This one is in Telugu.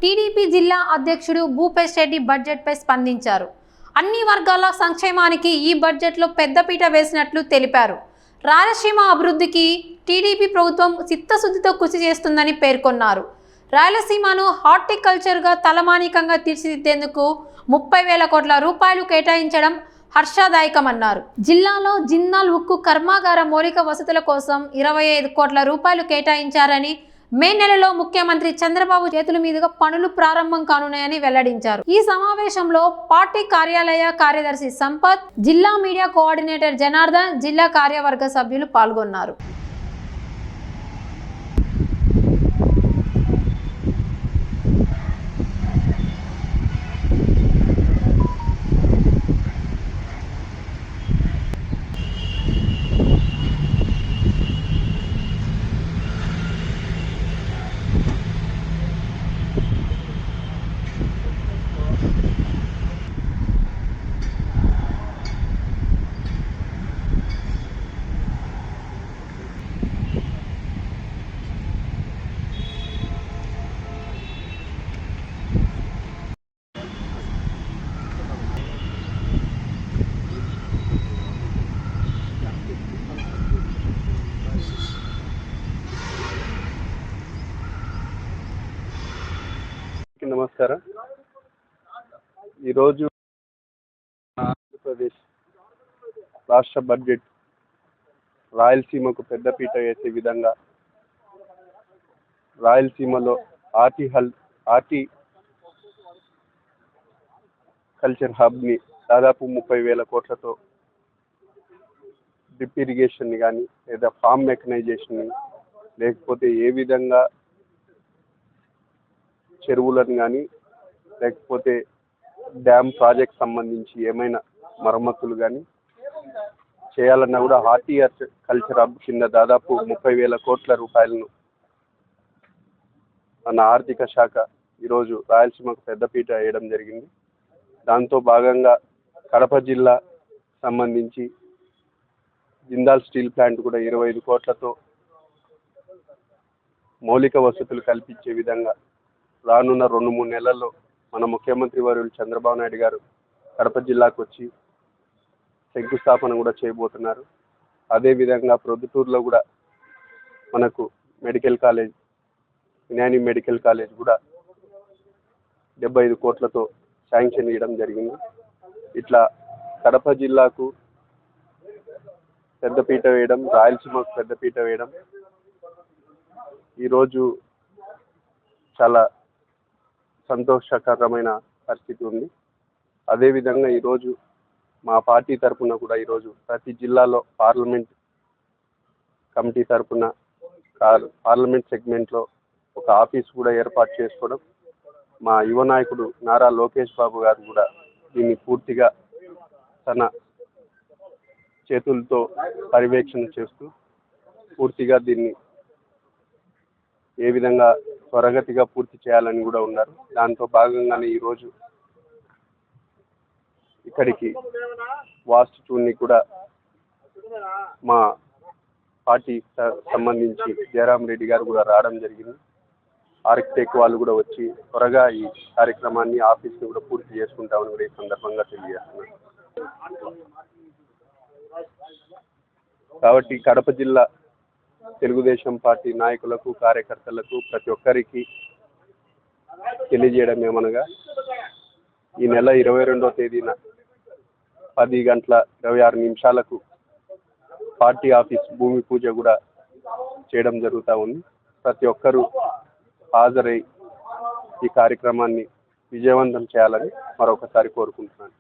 టీడీపీ జిల్లా అధ్యక్షుడు భూపేష్ రెడ్డి బడ్జెట్పై స్పందించారు. అన్ని వర్గాల సంక్షేమానికి ఈ బడ్జెట్లో పెద్దపీట వేసినట్లు తెలిపారు. రాయలసీమ అభివృద్ధికి టీడీపీ ప్రభుత్వం చిత్తశుద్ధితో కృషి చేస్తుందని పేర్కొన్నారు. రాయలసీమను హార్టికల్చర్గా తలమానికంగా తీర్చిదిద్దేందుకు 30,000 కోట్ల రూపాయలు కేటాయించడం హర్షదాయకమన్నారు. జిల్లాలో జిందాల్ ఉక్కు కర్మాగార మౌలిక వసతుల కోసం 25 కోట్ల రూపాయలు కేటాయించారని, మే నెలలో ముఖ్యమంత్రి చంద్రబాబు చేతుల మీదుగా పనులు ప్రారంభం కానున్నాయని వెల్లడించారు. ఈ సమావేశంలో పార్టీ కార్యాలయ కార్యదర్శి సంపత్, జిల్లా మీడియా కోఆర్డినేటర్ జనార్దన్, జిల్లా కార్యవర్గ సభ్యులు పాల్గొన్నారు. నమస్కారం. ఈరోజు ఆంధ్రప్రదేశ్ రాష్ట్ర బడ్జెట్ రాయలసీమకు పెద్దపీట వేసే విధంగా రాయలసీమలో హార్టికల్చర్ హబ్ని దాదాపు 30,000 కోట్లతో డ్రిప్ ఇరిగేషన్ని కానీ లేదా ఫామ్ మెకనైజేషన్ని లేకపోతే ఏ విధంగా చెరువులను కానీ లేకపోతే డ్యామ్ ప్రాజెక్ట్ సంబంధించి ఏమైనా మరమ్మతులు కానీ చేయాలన్నా కూడా హార్టికల్చర్ హబ్ కింద దాదాపు 30,000 కోట్ల రూపాయలను మన ఆర్థిక శాఖ ఈరోజు రాయలసీమకు పెద్దపీట వేయడం జరిగింది. దాంతో భాగంగా కడప జిల్లా సంబంధించి జిందాల్ స్టీల్ ప్లాంట్ కూడా 25 కోట్లతో మౌలిక వసతులు కల్పించే విధంగా రానున్న 2-3 నెలల్లో మన ముఖ్యమంత్రి వర్యులు చంద్రబాబు నాయుడు గారు కడప జిల్లాకు వచ్చి శంకుస్థాపన కూడా చేయబోతున్నారు. అదేవిధంగా ప్రొద్దుటూరులో కూడా మనకు medical college, Unani medical college కూడా 75 కోట్లతో శాంక్షన్ ఇవ్వడం జరిగింది. ఇట్లా కడప జిల్లాకు పెద్దపీట వేయడం, రాయలసీమకు పెద్దపీట వేయడం ఈరోజు చాలా సంతోషకరమైన పరిస్థితి ఉంది. అదేవిధంగా ఈరోజు మా పార్టీ తరఫున కూడా ఈరోజు ప్రతి జిల్లాలో పార్లమెంట్ కమిటీ తరఫున పార్లమెంట్ సెగ్మెంట్లో ఒక ఆఫీస్ కూడా ఏర్పాటు చేసుకోవడం, మా యువ నాయకుడు నారా లోకేష్ బాబు గారు కూడా దీన్ని పూర్తిగా తన చేతులతో పర్యవేక్షణ చేస్తూ పూర్తిగా దీన్ని ఏ విధంగా త్వరగతిగా పూర్తి చేయాలని కూడా ఉన్నారు. దాంతో భాగంగానే ఈరోజు ఇక్కడికి వాస్తు చూడని కూడా మా పార్టీ సంబంధించి జయరాం రెడ్డి గారు కూడా రావడం జరిగింది. ఆర్కిటెక్ట్ వాళ్ళు కూడా వచ్చి త్వరగా ఈ కార్యక్రమాన్ని ఆఫీస్ని కూడా పూర్తి చేసుకుంటామని కూడా ఈ సందర్భంగా తెలియజేస్తున్నారు. కాబట్టి కడప జిల్లా తెలుగుదేశం పార్టీ నాయకులకు, కార్యకర్తలకు, ప్రతి ఒక్కరికి తెలియజేయడం ఏమనగా ఈ నెల 22వ తేదీన 10:26 పార్టీ ఆఫీస్ భూమి పూజ కూడా చేయడం జరుగుతూ ఉంది. ప్రతి ఒక్కరూ హాజరై ఈ కార్యక్రమాన్ని విజయవంతం చేయాలని మరొకసారి కోరుకుంటున్నాను.